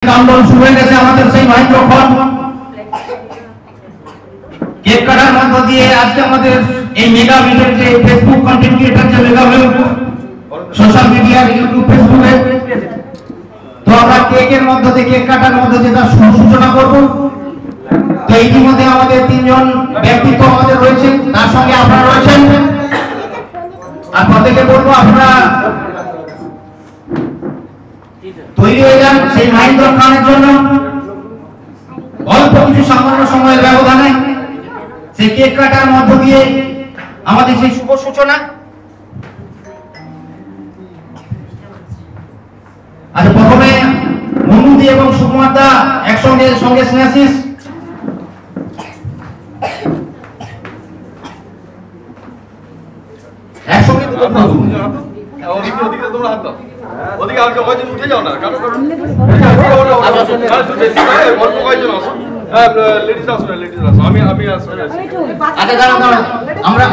আন্দোলন শুরু হয়ে গেছে আমাদের সেই মহেন্দ্রক্ষণ কেক কাটার মধ্য দিয়ে আজকে আমাদের এই মেগা ভিডিওর যে ফেসবুক কন্টেন্ট ক্রিয়েটর যে মেগা হয়ে সোশ্যাল মিডিয়ার ইউটিউব ফেসবুকে তো আমরা কেকের মধ্য দিয়ে কেক কাটার মধ্য দিয়ে তার সূচনা করব। তো ইতিমধ্যে আমাদের তিনজন ব্যক্তিত্ব আমাদের রয়েছে, তার সঙ্গে আপনারা রয়েছেন। আর প্রত্যেকে বলবো আপনারা তৈরি হয়ে যান সেই মহেন্দ্র খানের জন্য। অল্প কিছু সামান্য সময়ের ব্যবধানে সেই কেক কাটার মধ্য দিয়ে আমাদের সেই শুভ সূচনা। আচ্ছা, প্রথমে মনুদি এবং সুকুমারদা একসঙ্গে সঙ্গে স্নেহাশিস। একসঙ্গে ওদিকে তোমরা হাত দাও, ওদিকে আর কয়জন উঠে যাও না, কারণ অল্প কয়জন আসো, লেডিস আসো, লেডিস আসো, আমি আসো। আচ্ছা দাঁড়াও, আমরা